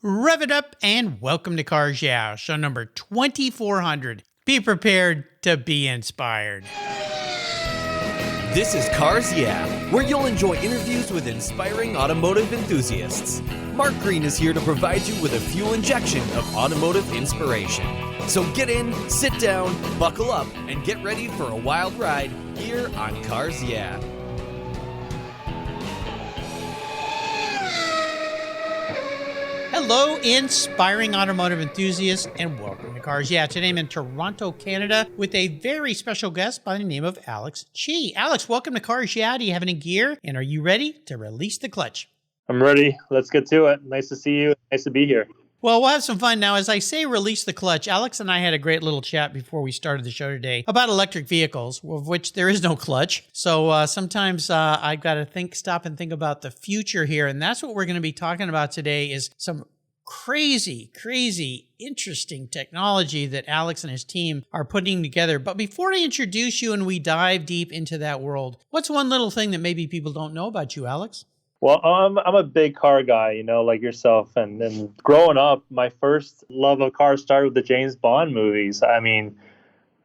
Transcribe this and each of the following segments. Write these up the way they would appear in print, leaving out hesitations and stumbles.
Rev it up and welcome to Cars Yeah, show number 2400. Be prepared to be inspired. This is Cars Yeah, where you'll enjoy interviews with inspiring automotive enthusiasts. Mark Green is here to provide you with a fuel injection of automotive inspiration. So get in, sit down, buckle up, and get ready for a wild ride here on Cars Yeah. Hello, inspiring automotive enthusiasts, and welcome to Cars Yeah. Today I'm in Toronto, Canada, with a very special guest by the name of Alex Chi. Alex, welcome to Cars Yeah. Do you have any gear, and are you ready to release the clutch? I'm ready. Let's get to it. Nice to see you. Nice to be here. Well, we'll have some fun. Now, as I say release the clutch, Alex and I had a great little chat before we started the show today about electric vehicles, of which there is no clutch. So sometimes I've got to stop and think about the future here. And that's what we're going to be talking about today is some crazy, interesting technology that Alex and his team are putting together. But before I introduce you and we dive deep into that world, what's one little thing that maybe people don't know about you, Alex? Well, I'm a big car guy, like yourself. And growing up, my first love of cars started with the James Bond movies. I mean,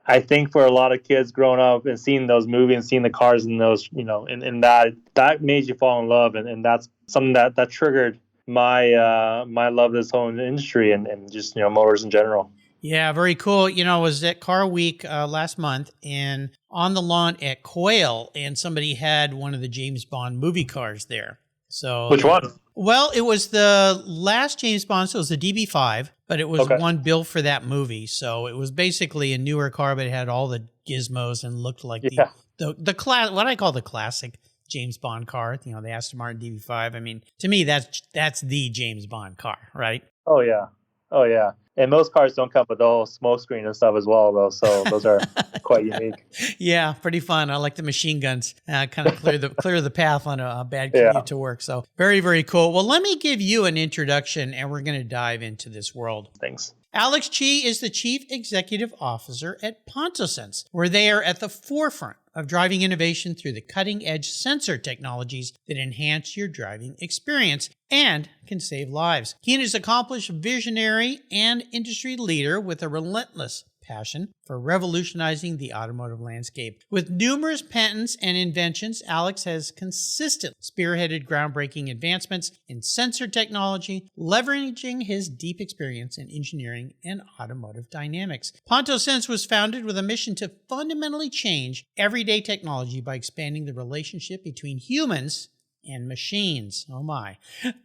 I think for a lot of kids growing up and seeing those movies and seeing the cars in those, and that made you fall in love. And that's something that triggered my love of this whole industry and just, motors in general. Yeah, very cool. I was at Car Week last month and on the lawn at Quail, and somebody had one of the James Bond movie cars there. So which one? Well, it was the last James Bond, so it was the DB5, but it was one built for that movie. So it was basically a newer car, but it had all the gizmos and looked like the class, what I call the classic James Bond car, the Aston Martin DB5. I mean, to me, that's the James Bond car, right? Oh, yeah. And most cars don't come with the whole smoke screen and stuff as well, though. So those are quite unique. Yeah, pretty fun. I like the machine guns. Kind of clear the path on a bad commute to work. So very, very cool. Well, let me give you an introduction, and we're going to dive into this world. Thanks. Alex Chi is the Chief Executive Officer at Pontosense, where they are at the forefront of driving innovation through the cutting-edge sensor technologies that enhance your driving experience and can save lives. He is an accomplished visionary and industry leader with a relentless passion for revolutionizing the automotive landscape. With numerous patents and inventions, Alex has consistently spearheaded groundbreaking advancements in sensor technology, leveraging his deep experience in engineering and automotive dynamics. Pontosense was founded with a mission to fundamentally change everyday technology by expanding the relationship between humans and machines. Oh my.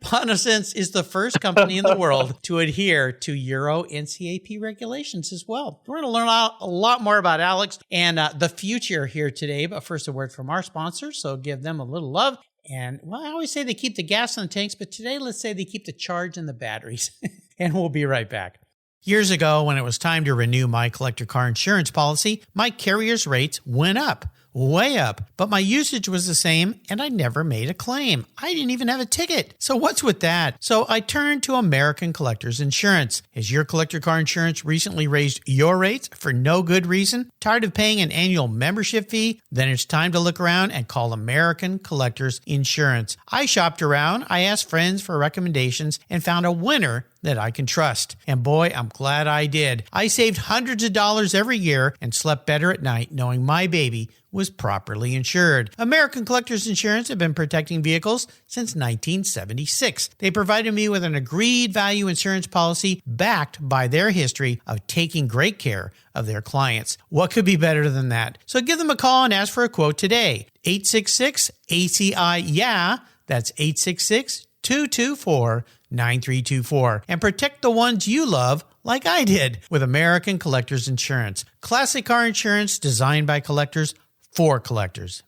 Pontosense is the first company in the world to adhere to EuroNCAP regulations as well. We're going to learn a lot more about Alex and the future here today, but first a word from our sponsors, so give them a little love. And, well, I always say they keep the gas in the tanks, but today let's say they keep the charge in the batteries. And we'll be right back. Years ago, when it was time to renew my collector car insurance policy, my carrier's rates went up. Way up, but my usage was the same and I never made a claim. I didn't even have a ticket. So what's with that? So I turned to American Collectors Insurance. Has your collector car insurance recently raised your rates for no good reason? Tired of paying an annual membership fee? Then it's time to look around and call American Collectors Insurance. I shopped around, I asked friends for recommendations, and found a winner that I can trust. And boy, I'm glad I did. I saved hundreds of dollars every year and slept better at night knowing my baby was properly insured. American Collectors Insurance have been protecting vehicles since 1976. They provided me with an agreed value insurance policy backed by their history of taking great care of their clients. What could be better than that? So give them a call and ask for a quote today. 866-ACI-YEAH. That's 866-224-9324. And protect the ones you love like I did with American Collectors Insurance. Classic car insurance designed by collectors for collectors.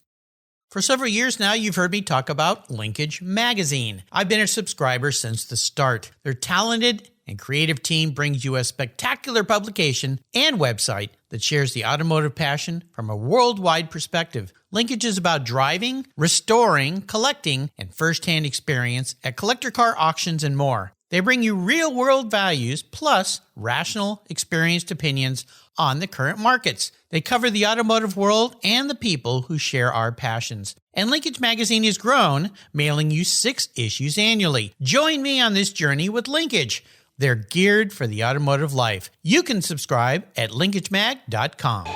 For several years now, you've heard me talk about Linkage Magazine. I've been a subscriber since the start. Their talented and creative team brings you a spectacular publication and website that shares the automotive passion from a worldwide perspective. Linkage is about driving, restoring, collecting, and first-hand experience at collector car auctions and more. They bring you real-world values plus rational, experienced opinions on the current markets. They cover the automotive world and the people who share our passions. And Linkage Magazine has grown, mailing you 6 issues annually. Join me on this journey with Linkage. They're geared for the automotive life. You can subscribe at linkagemag.com.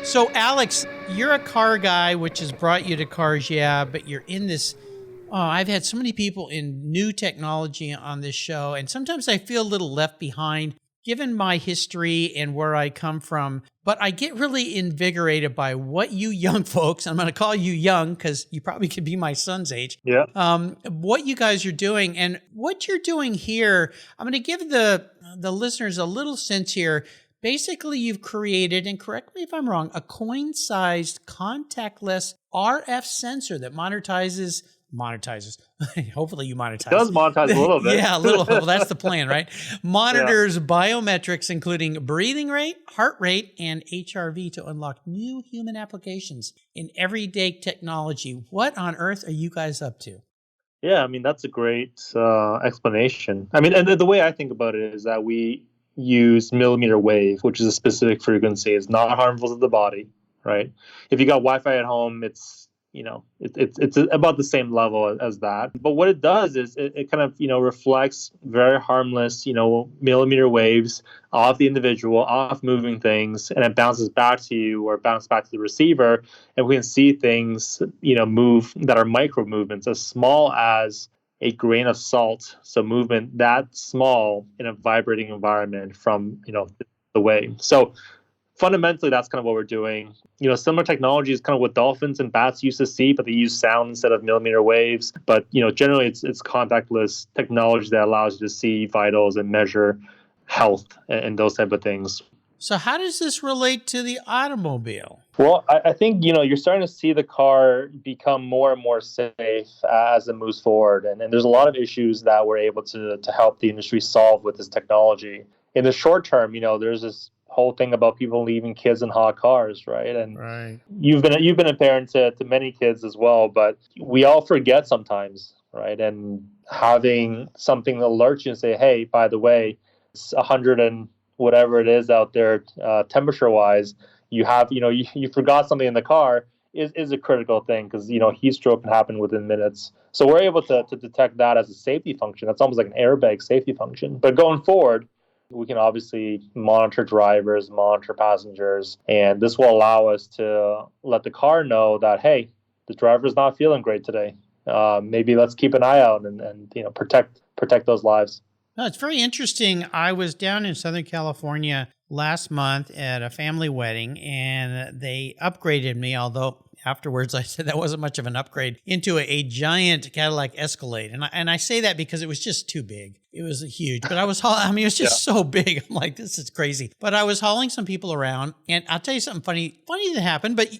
So, Alex, you're a car guy, which has brought you to cars, yeah, but you're in this. Oh, I've had so many people in new technology on this show, and sometimes I feel a little left behind given my history and where I come from. But I get really invigorated by what you young folks, I'm going to call you young because you probably could be my son's age, what you guys are doing. And what you're doing here, I'm going to give the listeners a little sense here. Basically, you've created, and correct me if I'm wrong, a coin-sized contactless RF sensor that monetizes. Hopefully you monetize. It does monetize a little bit. Yeah, a little. Well, that's the plan, right? Monitors biometrics, including breathing rate, heart rate, and HRV to unlock new human applications in everyday technology. What on earth are you guys up to? Yeah, I mean, that's a great explanation. I mean, and the way I think about it is that we use millimeter wave, which is a specific frequency. It's not harmful to the body, right? If you got Wi-Fi at home, it's about the same level as that. But what it does is it kind of, reflects very harmless, millimeter waves off the individual, off moving things, and it bounces back to you or bounces back to the receiver. And we can see things, move that are micro movements as small as a grain of salt. So movement that small in a vibrating environment from, the wave. So fundamentally, that's kind of what we're doing. Similar technology is kind of what dolphins and bats used to see, but they use sound instead of millimeter waves. But, generally it's contactless technology that allows you to see vitals and measure health and those type of things. So how does this relate to the automobile? Well, I think, you're starting to see the car become more and more safe as it moves forward. And there's a lot of issues that we're able to help the industry solve with this technology. In the short term, there's this whole thing about people leaving kids in hot cars, right? And you've been a parent to many kids as well, but we all forget sometimes, right? And having something alert you and say, hey, by the way, it's 100 and whatever it is out there, temperature wise, you forgot something in the car is a critical thing because heat stroke can happen within minutes. So we're able to detect that as a safety function. That's almost like an airbag safety function. But going forward, we can obviously monitor drivers, monitor passengers, and this will allow us to let the car know that, hey, the driver's not feeling great today. Maybe let's keep an eye out and protect those lives. No, it's very interesting. I was down in Southern California last month at a family wedding, and they upgraded me, although afterwards I said that wasn't much of an upgrade, into a giant Cadillac Escalade. And I say that because it was just too big. It was huge, but it was just so big. I'm like, this is crazy. But I was hauling some people around, and I'll tell you something funny that happened, but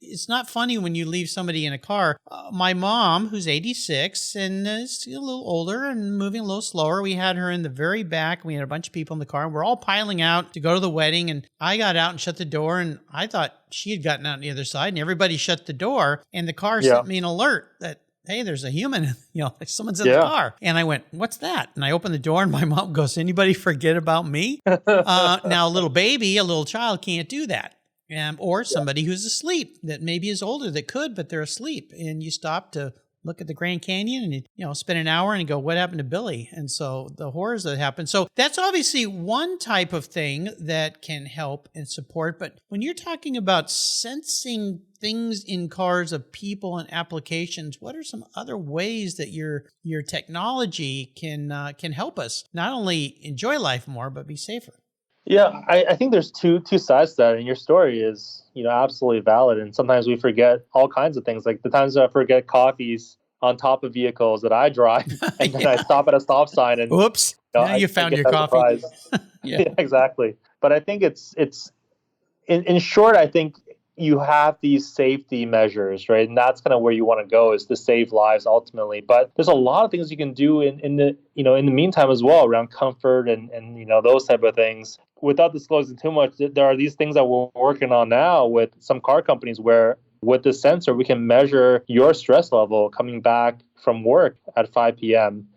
it's not funny when you leave somebody in a car. My mom, who's 86 and is a little older and moving a little slower, we had her in the very back. We had a bunch of people in the car, and we're all piling out to go to the wedding. And I got out and shut the door, and I thought she had gotten out on the other side, and everybody shut the door. And the car sent me an alert that, hey, there's a human, someone's in the car. And I went, what's that? And I opened the door, and my mom goes, anybody forget about me? Now, a little baby, a little child can't do that. Or somebody who's asleep that maybe is older that could, but they're asleep. And you stop to look at the Grand Canyon and you spend an hour and you go, what happened to Billy? And so the horrors that happen. So that's obviously one type of thing that can help and support. But when you're talking about sensing things in cars of people and applications, what are some other ways that your technology can help us not only enjoy life more, but be safer? Yeah, I think there's two sides to that, and your story is, absolutely valid. And sometimes we forget all kinds of things, like the times I forget coffees on top of vehicles that I drive, and then I stop at a stop sign and whoops, now you found your coffee. Yeah, exactly. But I think it's in short, I think you have these safety measures, right? And that's kind of where you want to go, is to save lives ultimately. But there's a lot of things you can do in the meantime as well, around comfort and those type of things. Without disclosing too much, there are these things that we're working on now with some car companies where with the sensor, we can measure your stress level coming back from work at 5 p.m.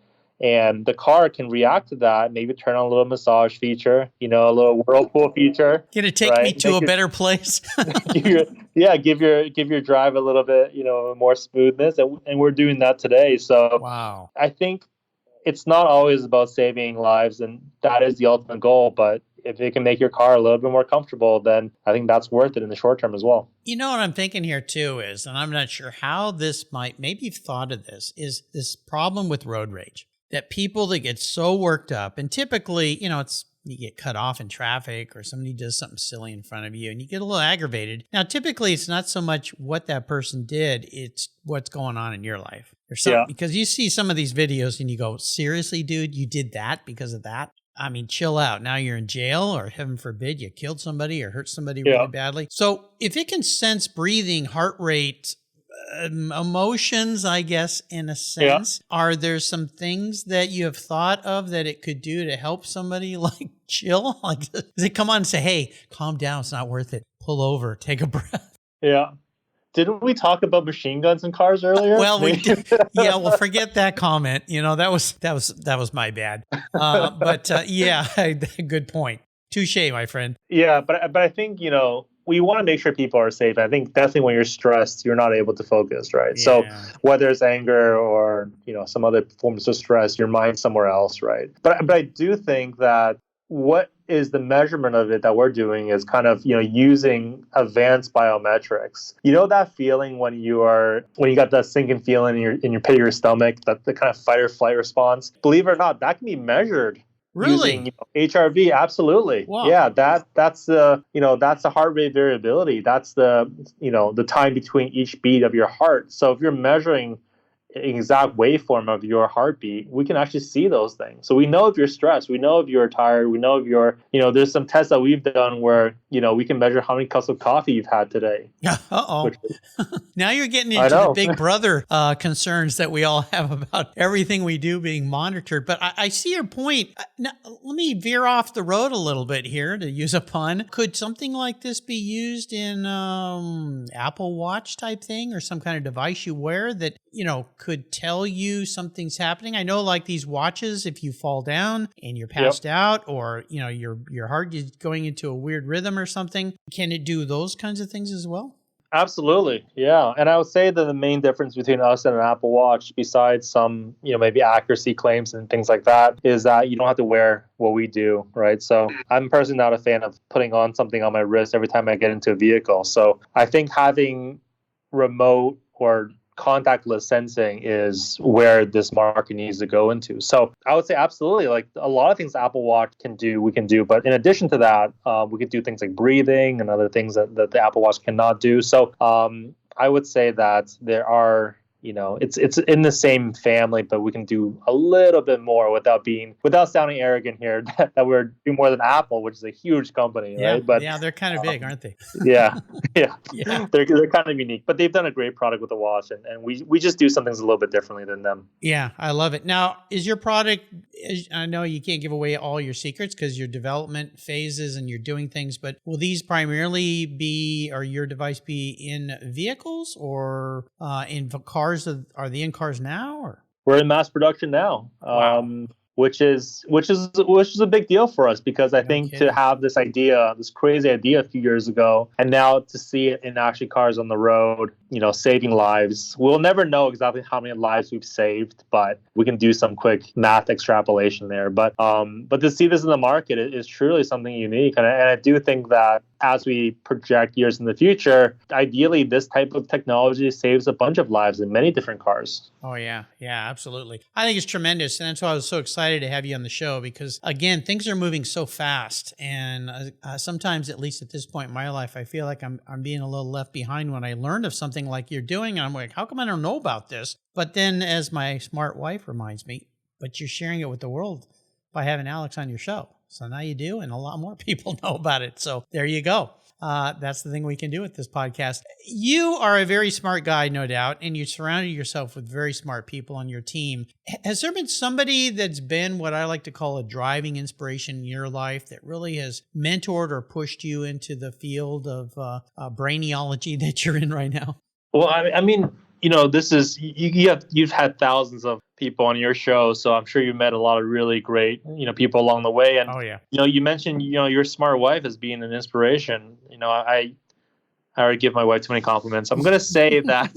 And the car can react to that, maybe turn on a little massage feature, a little whirlpool feature. Can it take me to a better place? give your drive a little bit, more smoothness. And we're doing that today. So wow. I think it's not always about saving lives, and that is the ultimate goal. But if it can make your car a little bit more comfortable, then I think that's worth it in the short term as well. You know what I'm thinking here too is, and I'm not sure how this maybe you've thought of this, is this problem with road rage. That people that get so worked up, and typically, you get cut off in traffic or somebody does something silly in front of you and you get a little aggravated. Now, typically, it's not so much what that person did, it's what's going on in your life. Or something, because you see some of these videos and you go, seriously, dude, you did that because of that? I mean, chill out. Now you're in jail, or heaven forbid, you killed somebody or hurt somebody really badly. So if it can sense breathing, heart rate, emotions, I guess, in a sense, are there some things that you have thought of that it could do to help somebody like chill? Like, does it come on and say, hey, calm down, it's not worth it, pull over, take a breath? Yeah. Didn't we talk about machine guns in cars earlier? Well, we did. Yeah, well, forget that comment. That was my bad. Good point. Touche, my friend. Yeah, but I think, we want to make sure people are safe. I think definitely when you're stressed, you're not able to focus, right? Yeah. So whether it's anger or, some other forms of stress, your mind's somewhere else, right? But I do think that what is the measurement of it that we're doing is kind of, using advanced biometrics. That feeling when you got that sinking feeling in your pit of your stomach, that the kind of fight or flight response, believe it or not, that can be measured. Really? Using, HRV, absolutely. Wow. Yeah, that's the that's the heart rate variability. That's the time between each beat of your heart. So if you're measuring exact waveform of your heartbeat, we can actually see those things. So we know if you're stressed, we know if you're tired, we know if you're, there's some tests that we've done where, we can measure how many cups of coffee you've had today. Uh-oh. Now you're getting into the big brother concerns that we all have about everything we do being monitored. But I see your point. Now, let me veer off the road a little bit here, to use a pun. Could something like this be used in Apple Watch type thing, or some kind of device you wear that, could tell you something's happening? I know, like these watches, if you fall down and you're passed out, or your heart is going into a weird rhythm or something, can it do those kinds of things as well? Absolutely, yeah. And I would say that the main difference between us and an Apple Watch, besides some maybe accuracy claims and things like that, is that you don't have to wear what we do, right? So I'm personally not a fan of putting on something on my wrist every time I get into a vehicle. So I think having remote or contactless sensing is where this market needs to go into. So I would say absolutely, like a lot of things Apple Watch can do, we can do. But in addition to that, we could do things like breathing and other things that the Apple Watch cannot do. So I would say that there are, it's in the same family, but we can do a little bit more without sounding arrogant here, that we're doing more than Apple, which is a huge company, right? But they're kind of big, aren't they? Yeah. They're kind of unique, but they've done a great product with the watch, and we just do some things a little bit differently than them. Yeah, I love it. Now, is your product, I know you can't give away all your secrets because your development phases and you're doing things, but will these primarily be, or your device be in vehicles or in cars? Are they in cars now, or? We're in mass production now. Wow. Which is a big deal for us, because I think to have this crazy idea a few years ago, and now to see it in actually cars on the road, saving lives. We'll never know exactly how many lives we've saved, but we can do some quick math extrapolation there. But to see this in the market is truly something unique, and I do think that as we project years in the future, ideally this type of technology saves a bunch of lives in many different cars. Oh, yeah. Yeah, absolutely. I think it's tremendous. And that's why I was so excited to have you on the show, because, again, things are moving so fast. And sometimes, at least at this point in my life, I feel like I'm being a little left behind when I learned of something like you're doing. And I'm like, how come I don't know about this? But then, as my smart wife reminds me, but you're sharing it with the world by having Alex on your show. So now you do, and a lot more people know about it. So there you go. That's the thing we can do with this podcast. You are a very smart guy, no doubt, and you surrounded yourself with very smart people on your team. Has there been somebody that's been what I like to call a driving inspiration in your life that really has mentored or pushed you into the field of brainiology that you're in right now? Well, I mean, you've had thousands of people on your show, so I'm sure you've met a lot of really great, people along the way. And Oh, yeah. you mentioned, your smart wife as being an inspiration. I already give my wife too many compliments. I'm going to say that.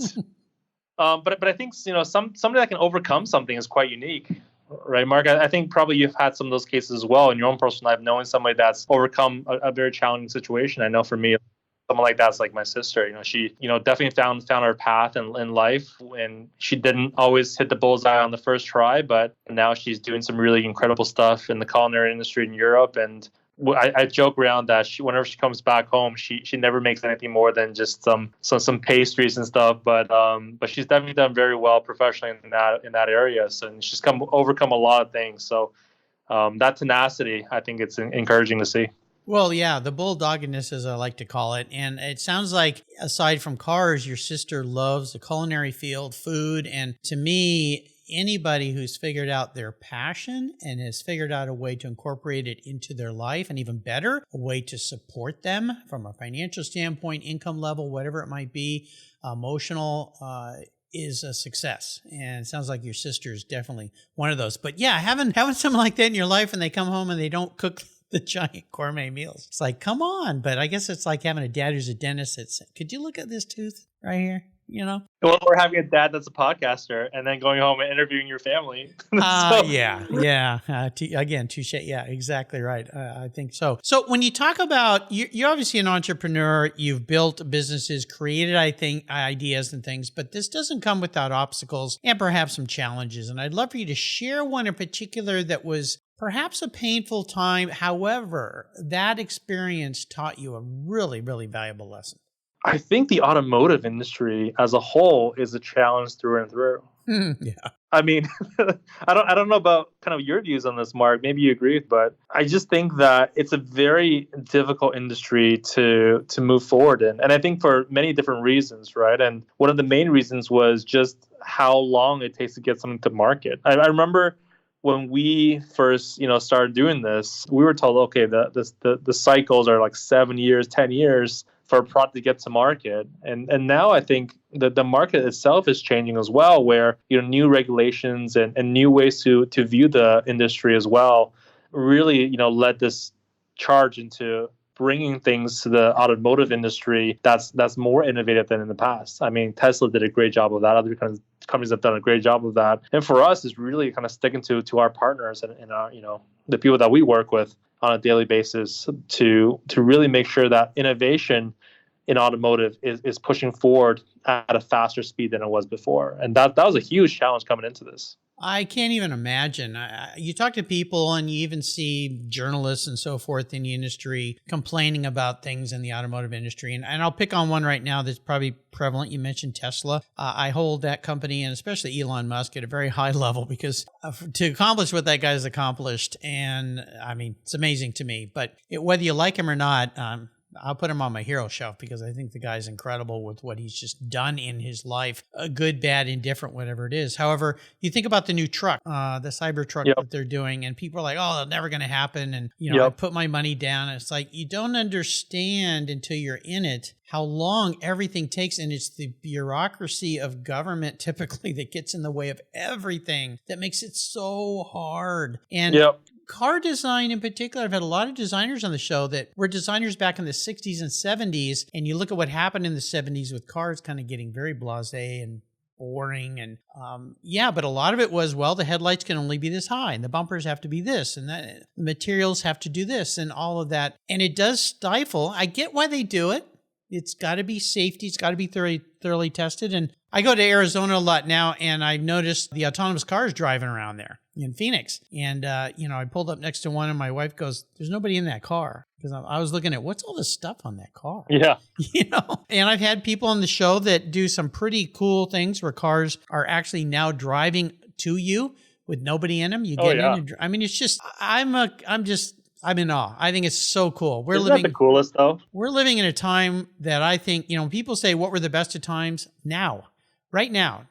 But I think, somebody that can overcome something is quite unique. Right, Mark? I think probably you've had some of those cases as well in your own personal life, knowing somebody that's overcome a very challenging situation. I know for me, someone like that's like my sister. She, definitely found her path in life, and she didn't always hit the bullseye on the first try, but now she's doing some really incredible stuff in the culinary industry in Europe. And I joke around that whenever she comes back home, she never makes anything more than just some pastries and stuff. But she's definitely done very well professionally in that area. So and she's overcome a lot of things. So that tenacity, I think it's encouraging to see. Well, yeah, the bulldoggedness, as I like to call it. And it sounds like, aside from cars, your sister loves the culinary field, food. And to me, anybody who's figured out their passion and has figured out a way to incorporate it into their life, and even better, a way to support them from a financial standpoint, income level, whatever it might be, emotional, is a success. And it sounds like your sister is definitely one of those. But yeah, having someone like that in your life and they come home and they don't cook the giant gourmet meals. It's like, come on. But I guess it's like having a dad who's a dentist that's, could you look at this tooth right here? Well, we're having a dad that's a podcaster and then going home and interviewing your family. Yeah. Again, touche. Yeah, exactly right. I think so. So when you talk about, you're obviously an entrepreneur, you've built businesses, created, I think, ideas and things, but this doesn't come without obstacles and perhaps some challenges. And I'd love for you to share one in particular that was perhaps a painful time. However, that experience taught you a really, really valuable lesson. I think the automotive industry as a whole is a challenge through and through. Yeah. I mean, I don't know about kind of your views on this, Mark. Maybe you agree, but I just think that it's a very difficult industry to move forward in. And I think for many different reasons, right? And one of the main reasons was just how long it takes to get something to market. I remember when we first, started doing this, we were told, okay, the cycles are like 7 years, 10 years for a product to get to market. And now I think that the market itself is changing as well, where new regulations and new ways to view the industry as well really led this charge into bringing things to the automotive industry that's more innovative than in the past. I mean, Tesla did a great job of that. Other companies have done a great job of that. And for us, it's really kind of sticking to our partners and our, the people that we work with on a daily basis to really make sure that innovation in automotive is pushing forward at a faster speed than it was before. And that was a huge challenge coming into this. I can't even imagine. You talk to people and you even see journalists and so forth in the industry complaining about things in the automotive industry. And I'll pick on one right now that's probably prevalent. You mentioned Tesla. I hold that company and especially Elon Musk at a very high level because to accomplish what that guy's accomplished, and I mean, it's amazing to me. But whether you like him or not, I'll put him on my hero shelf because I think the guy's incredible with what he's just done in his life, good, bad, indifferent, whatever it is. However, you think about the new truck, the Cybertruck that they're doing, and people are like, oh, that's never going to happen. And, I put my money down. And it's like, you don't understand until you're in it how long everything takes. And it's the bureaucracy of government typically that gets in the way of everything that makes it so hard. And car design in particular, I've had a lot of designers on the show that were designers back in the 60s and 70s. And you look at what happened in the 70s with cars kind of getting very blasé and boring. And but a lot of it was, well, the headlights can only be this high and the bumpers have to be this and that. The materials have to do this and all of that. And it does stifle. I get why they do it. It's got to be safety. It's got to be thoroughly tested. And I go to Arizona a lot now, and I've noticed the autonomous cars driving around there in Phoenix. And, I pulled up next to one, and my wife goes, there's nobody in that car. Because I was looking at, what's all this stuff on that car? Yeah. And I've had people on the show that do some pretty cool things where cars are actually now driving to you with nobody in them. You get in. And, I mean, it's just, I'm in awe. I think it's so cool. Isn't that the coolest though? We're living in a time that I think, people say, what were the best of times? Now, right now,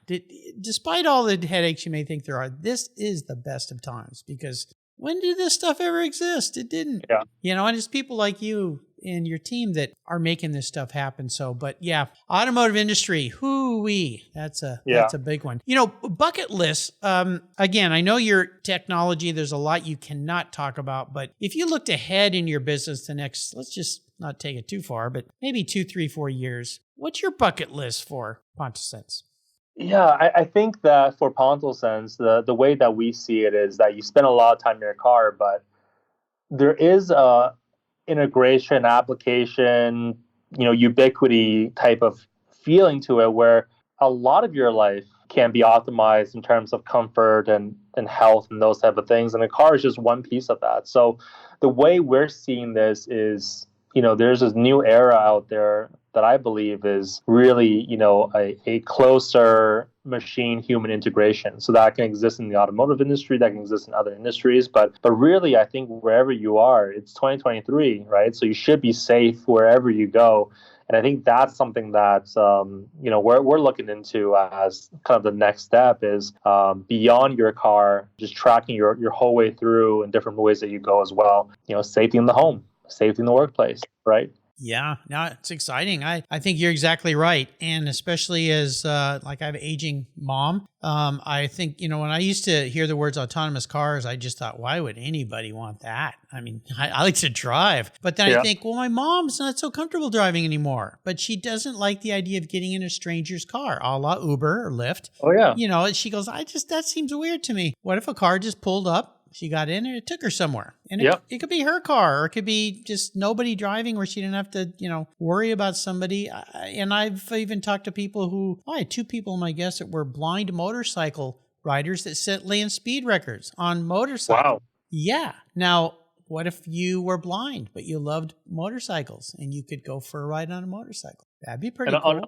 despite all the headaches you may think there are, this is the best of times because when did this stuff ever exist? It didn't. Yeah. And it's people like you and your team that are making this stuff happen. So, but yeah, automotive industry, hoo-wee, that's a big one. Bucket lists, again, I know your technology, there's a lot you cannot talk about, but if you looked ahead in your business the next, let's just not take it too far, but maybe 2, 3, 4 years, what's your bucket list for Pontosense? Yeah, I think that for Pontosense, the way that we see it is that you spend a lot of time in your car, but there is a integration, application, ubiquity type of feeling to it where a lot of your life can be optimized in terms of comfort and health and those type of things. And a car is just one piece of that. So the way we're seeing this is, there's this new era out there that I believe is really, a closer machine-human integration. So that can exist in the automotive industry, that can exist in other industries. But really, I think wherever you are, it's 2023, right? So you should be safe wherever you go. And I think that's something that, we're looking into as kind of the next step is beyond your car, just tracking your whole way through in different ways that you go as well. Safety in the home, safety in the workplace, right? Yeah, no, it's exciting. I think you're exactly right. And especially as I have an aging mom, I think, when I used to hear the words autonomous cars, I just thought, why would anybody want that? I mean, I like to drive. But then I think, well, my mom's not so comfortable driving anymore. But she doesn't like the idea of getting in a stranger's car, a la Uber or Lyft. Oh, yeah. She goes, that seems weird to me. What if a car just pulled up? She got in and it took her somewhere. And it could be her car, or it could be just nobody driving where she didn't have to, worry about somebody. And I've even talked to people who, I had 2 people in my guests that were blind motorcycle riders that set land speed records on motorcycles. Wow. Yeah. Now, what if you were blind, but you loved motorcycles and you could go for a ride on a motorcycle? That'd be pretty cool.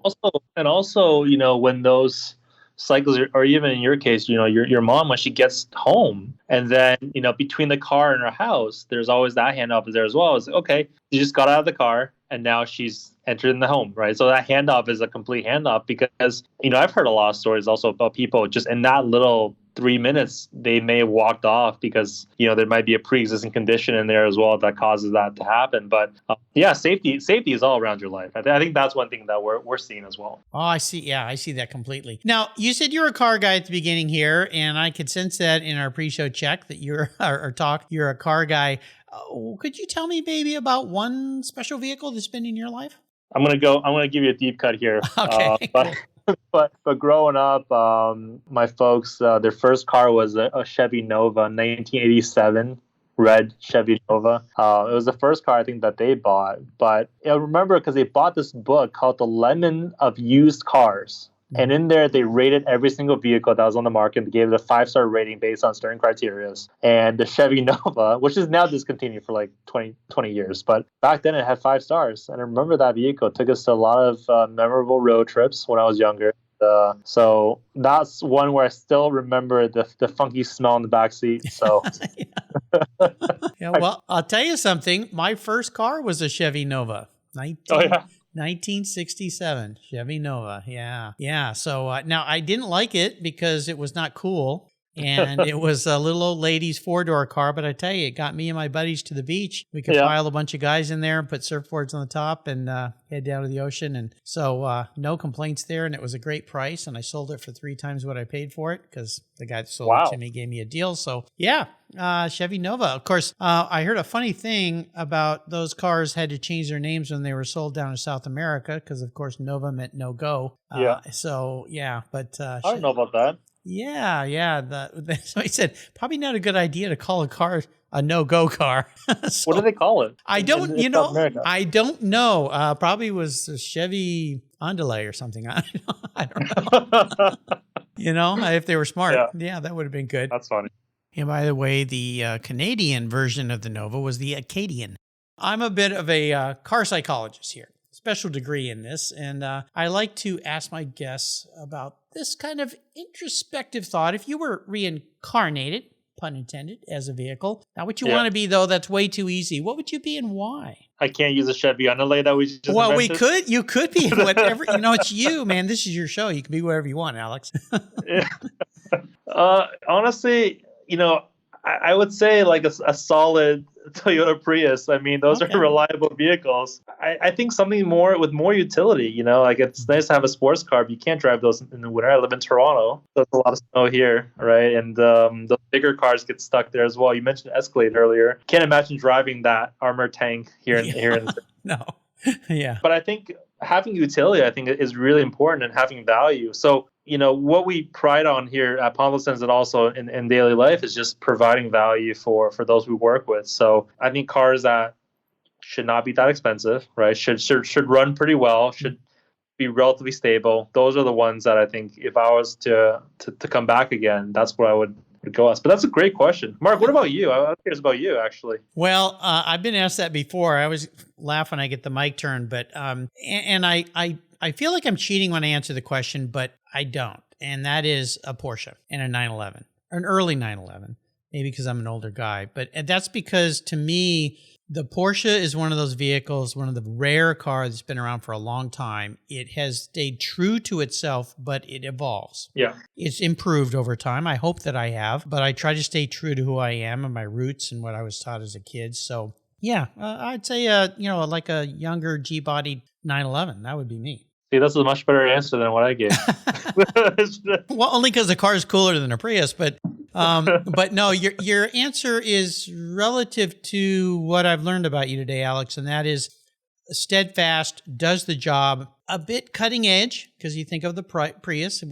And also, when those cycles, or even in your case, your mom, when she gets home, and then between the car and her house, there's always that handoff is there as well. It's okay, you just got out of the car and now she's entered in the home, right? So that handoff is a complete handoff because I've heard a lot of stories also about people just in that little 3 minutes they may have walked off because there might be a pre-existing condition in there as well that causes that to happen. But safety is all around your life. I think that's one thing that we're seeing as well. Oh, I see. Yeah, I see that completely. Now, you said you're a car guy at the beginning here, and I could sense that in our pre-show check that you're a car guy. Could you tell me maybe about one special vehicle that's been in your life? I'm gonna give you a deep cut here. Okay. But growing up, my folks, their first car was a Chevy Nova, 1987 red Chevy Nova. It was the first car I think that they bought. But I remember because they bought this book called The Lemon of Used Cars. And in there, they rated every single vehicle that was on the market. They gave it a 5-star rating based on certain criteria. And the Chevy Nova, which is now discontinued for like 20 years, but back then it had 5 stars. And I remember that vehicle took us to a lot of memorable road trips when I was younger. So that's one where I still remember the funky smell in the backseat. So, yeah. Well, I'll tell you something. My first car was a Chevy Nova. 1967 Chevy Nova. Yeah. Yeah. So now I didn't like it because it was not cool. And it was a little old lady's 4-door car. But I tell you, it got me and my buddies to the beach. We could pile a bunch of guys in there and put surfboards on the top and head down to the ocean. And so no complaints there. And it was a great price. And I sold it for 3 times what I paid for it because the guy that sold it to me gave me a deal. So yeah, Chevy Nova. Of course, I heard a funny thing about those cars had to change their names when they were sold down in South America because, of course, Nova meant no go. So yeah, but I don't know about that. Yeah. So he said, probably not a good idea to call a car a no-go car. So, what do they call it? I don't know. Probably was a Chevy Andale or something. I don't know. If they were smart. Yeah, that would have been good. That's funny. And by the way, the Canadian version of the Nova was the Acadian. I'm a bit of a car psychologist here. Special degree in this, and I like to ask my guests about this kind of introspective thought. If you were reincarnated, pun intended, as a vehicle, not what you want to be, though, that's way too easy. What would you be and why? I can't use a Chevy Andale that we just invented. You could be whatever. It's you, man. This is your show. You can be whatever you want, Alex. Honestly, I would say like a solid Toyota Prius. I mean, those Okay. are reliable vehicles. I think something more with more utility, like it's nice to have a sports car, but you can't drive those in the winter. I live in Toronto. There's a lot of snow here, right? And the bigger cars get stuck there as well. You mentioned Escalade earlier. Can't imagine driving that armored tank here in the city. No. Yeah. But I think having utility, I think, is really important and having value. So, what we pride on here at Pontosense and also in daily life is just providing value for those we work with. So I think cars that should not be that expensive, right? Should run pretty well, should be relatively stable. Those are the ones that I think if I was to come back again, that's what I would go as. But that's a great question. Mark, what about you? I'm curious about you, actually. Well, I've been asked that before. I always laugh when I get the mic turned, but and I feel like I'm cheating when I answer the question, but I don't. And that is a Porsche and a 911, an early 911, maybe because I'm an older guy. But that's because to me, the Porsche is one of those vehicles, one of the rare cars that's been around for a long time. It has stayed true to itself, but it evolves. Yeah. It's improved over time. I hope that I have, but I try to stay true to who I am and my roots and what I was taught as a kid. So yeah, I'd say, like a younger G-bodied 911. That would be me. See, that's a much better answer than what I gave. Well, only because the car is cooler than a Prius, but no, your answer is relative to what I've learned about you today, Alex, and that is steadfast, does the job, a bit cutting edge, because you think of the Prius,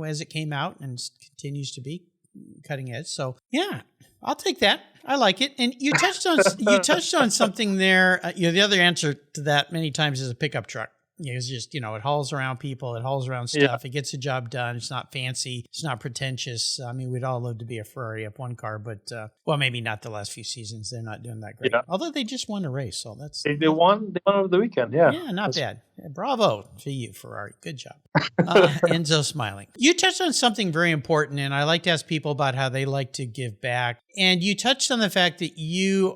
as it came out and continues to be cutting edge. So yeah, I'll take that. I like it. And you touched on something there. The other answer to that many times is a pickup truck. It's just, it hauls around people, it hauls around stuff, It gets the job done. It's not fancy, it's not pretentious. I mean, we'd all love to be a Ferrari F1 car, but, maybe not the last few seasons. They're not doing that great. Yeah. Although they just won a race, so that's... They won over the weekend, yeah. Yeah, not bad. Bravo to you, Ferrari. Good job. Enzo's smiling. You touched on something very important, and I like to ask people about how they like to give back. And you touched on the fact that you've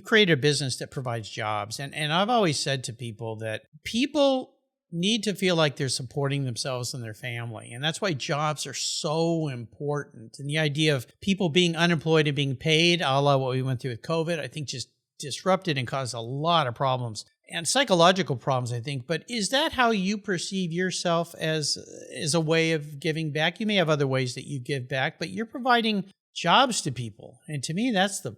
created a business that provides jobs. And I've always said to people that people need to feel like they're supporting themselves and their family. And that's why jobs are so important. And the idea of people being unemployed and being paid, a la what we went through with COVID, I think just disrupted and caused a lot of problems and psychological problems, I think. But is that how you perceive yourself as a way of giving back? You may have other ways that you give back, but you're providing jobs to people. And to me, that's one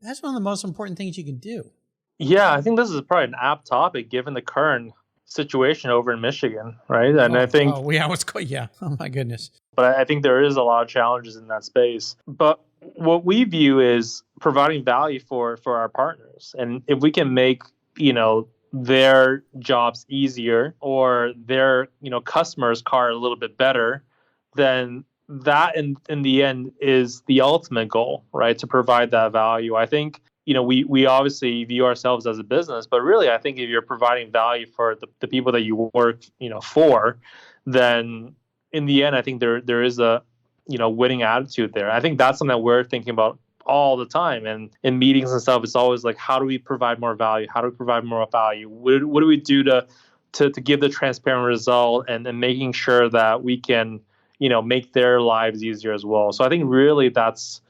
of the most important things you can do. Yeah, I think this is probably an apt topic given the current situation over in Michigan, right? And I think... Oh, my goodness. But I think there is a lot of challenges in that space. But what we view is providing value for our partners. And if we can make, their jobs easier or their, customers' car a little bit better, then that in the end is the ultimate goal, right? To provide that value. I think, we obviously view ourselves as a business, but really I think if you're providing value for the people that you work, for, then in the end, I think there is a, winning attitude there. I think that's something that we're thinking about all the time. And in meetings and stuff, it's always like, how do we provide more value? How do we provide more value? What do we do to give the transparent result and making sure that we can, make their lives easier as well. So I think really that's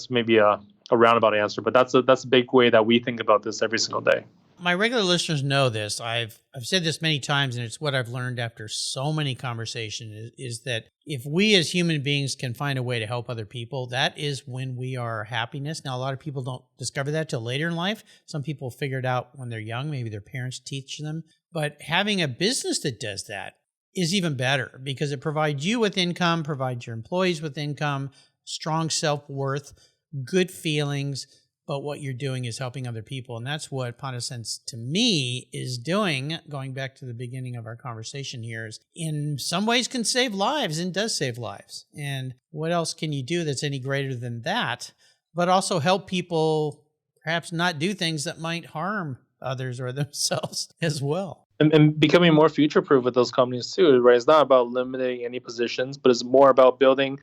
maybe a roundabout answer, but that's a big way that we think about this every single day. My regular listeners know this. I've said this many times, and it's what I've learned after so many conversations is that if we as human beings can find a way to help other people, that is when we are happiness. Now, a lot of people don't discover that till later in life. Some people figure it out when they're young. Maybe their parents teach them. But having a business that does that is even better because it provides you with income, provides your employees with income, strong self-worth, good feelings, but what you're doing is helping other people. And that's what Pontosense to me is doing, going back to the beginning of our conversation here, is in some ways can save lives and does save lives. And what else can you do that's any greater than that, but also help people perhaps not do things that might harm others or themselves as well. And becoming more future-proof with those companies too, right? It's not about limiting any positions, but it's more about building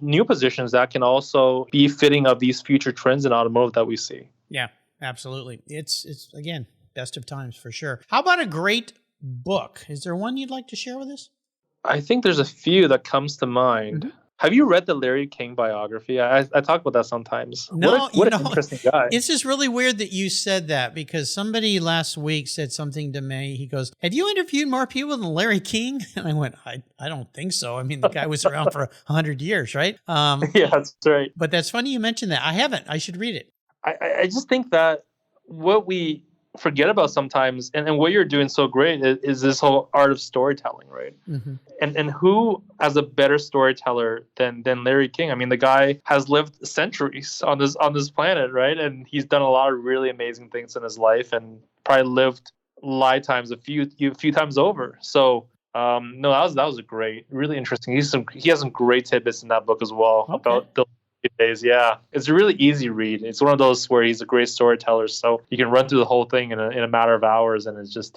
new positions that can also be fitting of these future trends in automotive that we see. Yeah, absolutely. It's again, best of times for sure. How about a great book? Is there one you'd like to share with us? I think there's a few that comes to mind. Have you read the Larry King biography? I talk about that sometimes. No, What an interesting guy. it's just really weird that you said that because somebody last week said something to me. He goes, "Have you interviewed more people than Larry King?" And I went, I don't think so. I mean, the guy was around for 100 years, right? Yeah, that's right. But that's funny you mentioned that. I haven't. I should read it. I just think that what we forget about sometimes, and what you're doing so great is this whole art of storytelling, right? Mm-hmm. And who as a better storyteller than Larry King? I mean, the guy has lived centuries on this planet, right? And he's done a lot of really amazing things in his life, and probably lived lifetimes a few times over. So no, that was a great, really interesting. He has some great tidbits in that book as well about the days. Yeah, it's a really easy read. It's one of those where he's a great storyteller, so you can run through the whole thing in a matter of hours, and it's just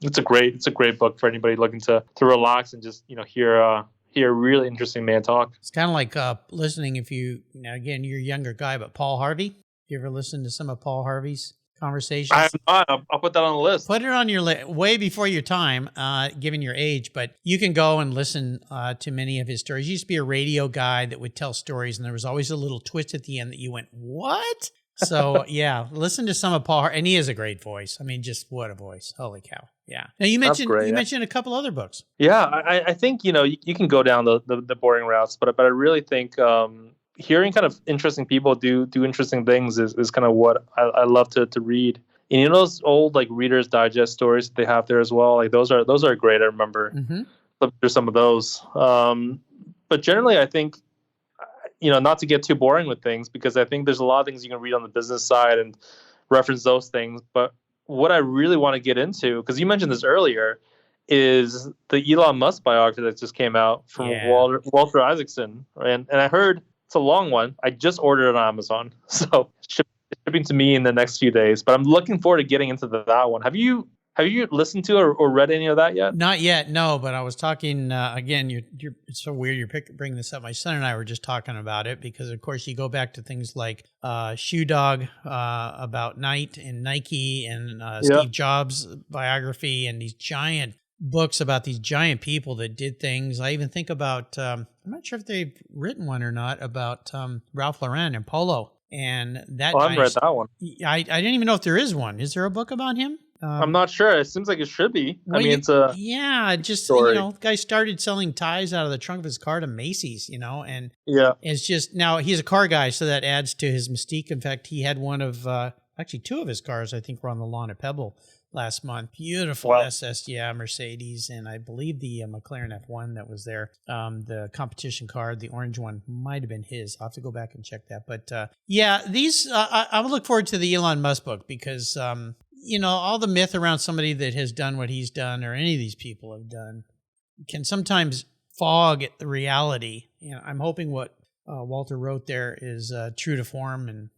it's a great book for anybody looking to relax and just hear a really interesting man talk. It's kind of like listening if again, you're a younger guy, but Paul Harvey. You ever listen to some of Paul Harvey's conversations? I have not. I'll put that on the list. Put it on your list way before your time, given your age, but you can go and listen to many of his stories. He used to be a radio guy that would tell stories, and there was always a little twist at the end that you went, what? So, yeah, listen to some of Paul, and he has a great voice. I mean, just what a voice. Holy cow. Yeah. Now, you mentioned a couple other books. Yeah, I think, you can go down the boring routes, but I really think hearing kind of interesting people do interesting things is kind of what I love to read. And those old like Reader's Digest stories that they have there as well. Like those are great. I remember flipping through some of those. But generally, I think not to get too boring with things, because I think there's a lot of things you can read on the business side and reference those things. But what I really want to get into, because you mentioned this earlier, is the Elon Musk biography that just came out from Walter Isaacson, and I heard. It's a long one. I just ordered it on Amazon, so shipping to me in the next few days. But I'm looking forward to getting into that one. Have you listened to or read any of that yet? Not yet, no. But I was talking again. It's so weird. You're bringing this up. My son and I were just talking about it because, of course, you go back to things like Shoe Dog about Nike and Steve Jobs biography and these giant books about these giant people that did things. I even think about, I'm not sure if they've written one or not, about Ralph Lauren and Polo. And that I haven't read that one. I didn't even know if there is one. Is there a book about him? I'm not sure. It seems like it should be. Well, it's a story. The guy started selling ties out of the trunk of his car to Macy's, and it's just, now he's a car guy, so that adds to his mystique. In fact, he had one of, actually two of his cars, I think, were on the lawn at Pebble last month. Beautiful SS Mercedes, and I believe the McLaren F1 that was there, the competition car, the orange one, might have been his. I'll have to go back and check that. But these I would look forward to the Elon Musk book because all the myth around somebody that has done what he's done or any of these people have done can sometimes fog the reality. I'm hoping what Walter wrote there is true to form and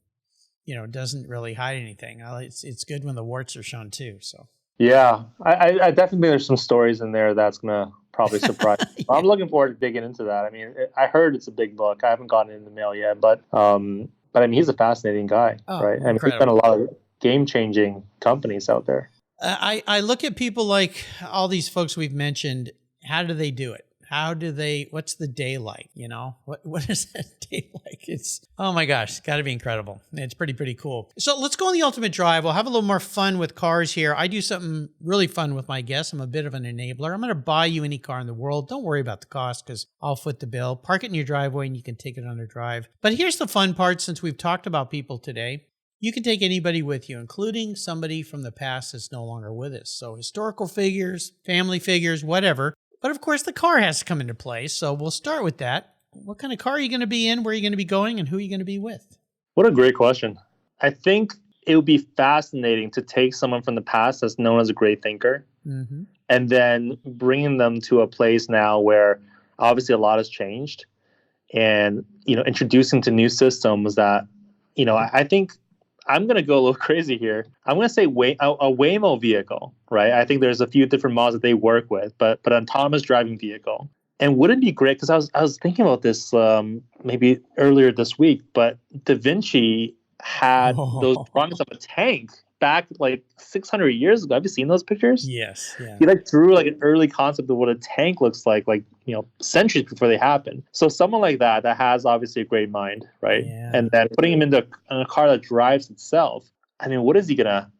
doesn't really hide anything. It's good when the warts are shown too. So yeah, I definitely think there's some stories in there that's gonna probably surprise me. I'm looking forward to digging into that. I mean, I heard it's a big book. I haven't gotten it in the mail yet, but I mean, he's a fascinating guy, right? I mean, he's done a lot of game-changing companies out there. I look at people like all these folks we've mentioned. How do they do it? What's the day like? What is that day like? It's, oh my gosh, it's got to be incredible. It's pretty cool. So let's go on the ultimate drive. We'll have a little more fun with cars here. I do something really fun with my guests. I'm a bit of an enabler. I'm going to buy you any car in the world. Don't worry about the cost because I'll foot the bill. Park it in your driveway and you can take it on the drive. But here's the fun part. Since we've talked about people today, you can take anybody with you, including somebody from the past that's no longer with us. So historical figures, family figures, whatever. But of course, the car has to come into play. So we'll start with that. What kind of car are you going to be in? Where are you going to be going? And who are you going to be with? What a great question. I think it would be fascinating to take someone from the past that's known as a great thinker and then bringing them to a place now where obviously a lot has changed and, introducing to new systems that, I think I'm going to go a little crazy here. I'm going to say a Waymo vehicle, right? I think there's a few different models that they work with, but an autonomous driving vehicle. And wouldn't it be great? Because I was thinking about this maybe earlier this week, but Da Vinci had those drawings of a tank back like 600 years ago. Have you seen those pictures? Yes. Yeah. He like drew like an early concept of what a tank looks like, centuries before they happen. So someone like that has obviously a great mind, right? Yeah. And then putting him into a car that drives itself. I mean, what is he gonna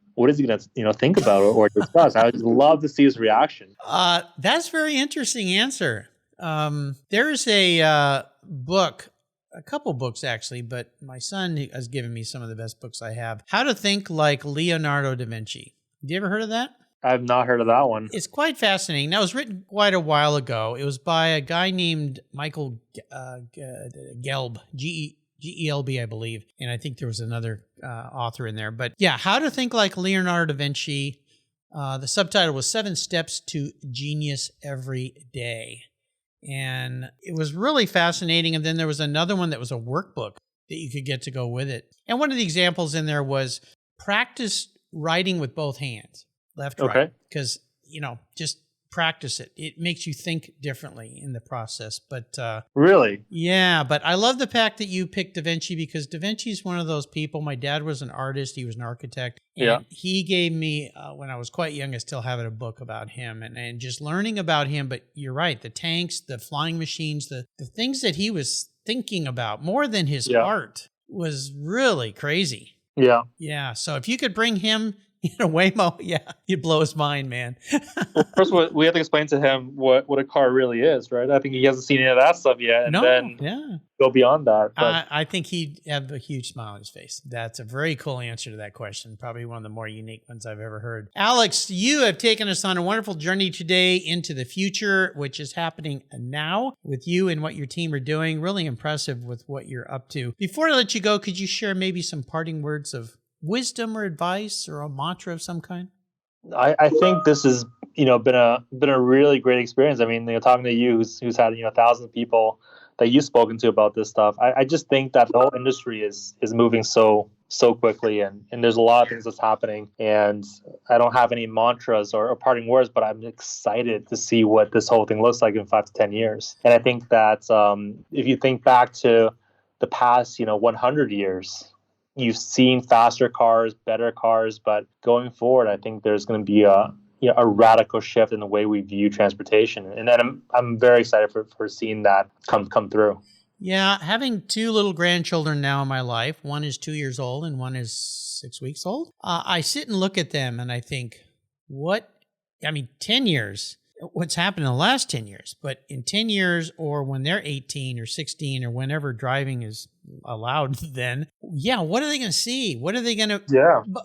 think about or discuss? I would just love to see his reaction. That's a very interesting answer. There's a book, a couple books actually, but my son has given me some of the best books I have. How to Think Like Leonardo da Vinci. Have you ever heard of that? I've not heard of that one. It's quite fascinating. Now, it was written quite a while ago. It was by a guy named Michael Gelb, Gelb, I believe. And I think there was another author in there. But yeah, How to Think Like Leonardo da Vinci. The subtitle was 7 Steps to Genius Every Day. And it was really fascinating. And then there was another one that was a workbook that you could get to go with it. And one of the examples in there was practice writing with both hands, left, right. Because, just practice it. It makes you think differently in the process. But really? Yeah, but I love the fact that you picked Da Vinci because Da Vinci is one of those people. My dad was an artist. He was an architect. And he gave me, when I was quite young, I still have a book about him and just learning about him. But you're right, the tanks, the flying machines, the things that he was thinking about more than his art was really crazy. Yeah. Yeah. So if you could bring him in a Waymo, you'd blow his mind, man. Well, first, we have to explain to him what a car really is, right? I think he hasn't seen any of that stuff yet. And then go beyond that. But I think he'd have a huge smile on his face. That's a very cool answer to that question. Probably one of the more unique ones I've ever heard. Alex, you have taken us on a wonderful journey today into the future, which is happening now with you and what your team are doing. Really impressive with what you're up to. Before I let you go, could you share maybe some parting words of wisdom or advice or a mantra of some kind? I think this has been a really great experience. I mean, talking to you who's had thousands of people that you've spoken to about this stuff. I just think that the whole industry is moving so quickly, and there's a lot of things that's happening. And I don't have any mantras or parting words, but I'm excited to see what this whole thing looks like in 5 to 10 years. And I think that if you think back to the past 100 years, you've seen faster cars, better cars, but going forward, I think there's going to be a radical shift in the way we view transportation, and then I'm very excited for seeing that come through. Yeah, having 2 little grandchildren now in my life, one is 2 years old and one is 6 weeks old. I sit and look at them and I think, 10 years. What's happened in the last 10 years, but in 10 years or when they're 18 or 16 or whenever driving is allowed, then what are they going to see? What are they going to,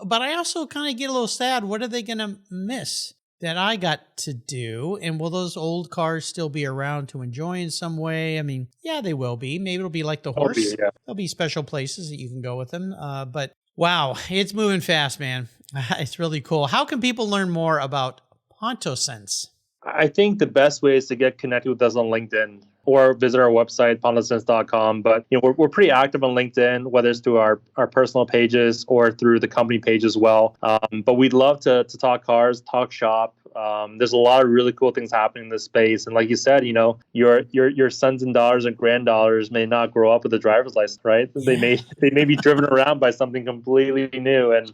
but I also kind of get a little sad. What are they going to miss that I got to do? And will those old cars still be around to enjoy in some way? I mean, they will be. Maybe it'll be like the horse. There'll be special places that you can go with them. But wow, it's moving fast, man. It's really cool. How can people learn more about Pontosense? I think the best way is to get connected with us on LinkedIn or visit our website, pontosense.com. But we're pretty active on LinkedIn, whether it's through our personal pages or through the company page as well. But we'd love to talk cars, talk shop. There's a lot of really cool things happening in this space. And like you said, your sons and daughters and granddaughters may not grow up with a driver's license, right? They may be driven around by something completely new. And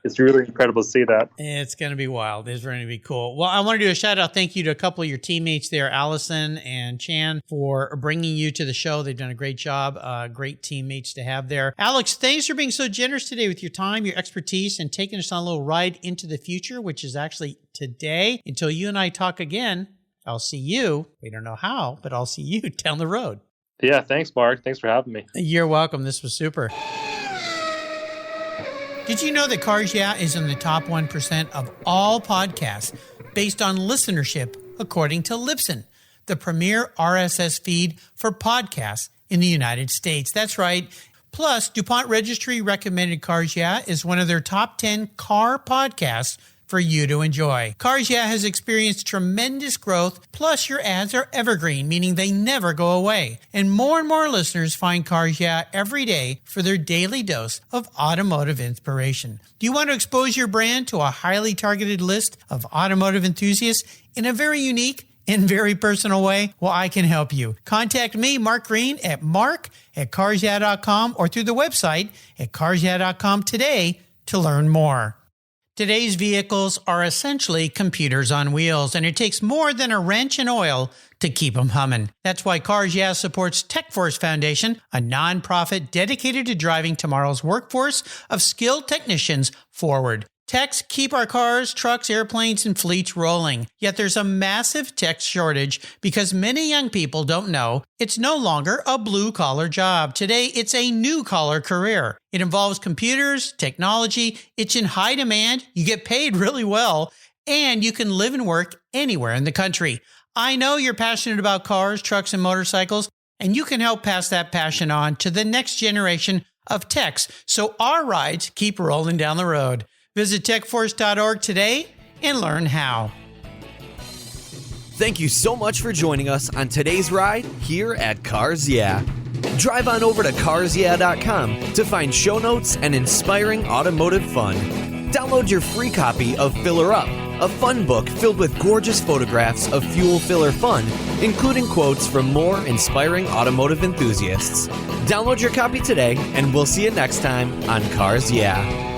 it's really incredible to see that. It's going to be wild. It's going to be cool. Well, I want to do a shout out. Thank you to a couple of your teammates there, Allison and Chan, for bringing you to the show. They've done a great job. Great teammates to have there. Alex, thanks for being so generous today with your time, your expertise, and taking us on a little ride into the future, which is actually today. Until you and I talk again, I'll see you. We don't know how, but I'll see you down the road. Yeah, thanks, Mark. Thanks for having me. You're welcome. This was super. Did you know that Cars Yeah is in the top 1% of all podcasts based on listenership, according to Libsyn, the premier RSS feed for podcasts in the United States? That's right. Plus, DuPont Registry recommended Cars Yeah is one of their top 10 car podcasts for you to enjoy. Cars Yeah has experienced tremendous growth, plus your ads are evergreen, meaning they never go away. And more listeners find Cars Yeah every day for their daily dose of automotive inspiration. Do you want to expose your brand to a highly targeted list of automotive enthusiasts in a very unique and very personal way? Well, I can help you. Contact me, Mark Green, at mark@carsyeah.com or through the website at carsyeah.com today to learn more. Today's vehicles are essentially computers on wheels, and it takes more than a wrench and oil to keep them humming. That's why Cars Yeah supports TechForce Foundation, a nonprofit dedicated to driving tomorrow's workforce of skilled technicians forward. Techs keep our cars, trucks, airplanes, and fleets rolling. Yet there's a massive tech shortage because many young people don't know it's no longer a blue-collar job. Today, it's a new-collar career. It involves computers, technology, it's in high demand, you get paid really well, and you can live and work anywhere in the country. I know you're passionate about cars, trucks, and motorcycles, and you can help pass that passion on to the next generation of techs so our rides keep rolling down the road. Visit techforce.org today and learn how. Thank you so much for joining us on today's ride here at Cars Yeah. Drive on over to carsyeah.com to find show notes and inspiring automotive fun. Download your free copy of Filler Up, a fun book filled with gorgeous photographs of fuel filler fun, including quotes from more inspiring automotive enthusiasts. Download your copy today, and we'll see you next time on Cars Yeah.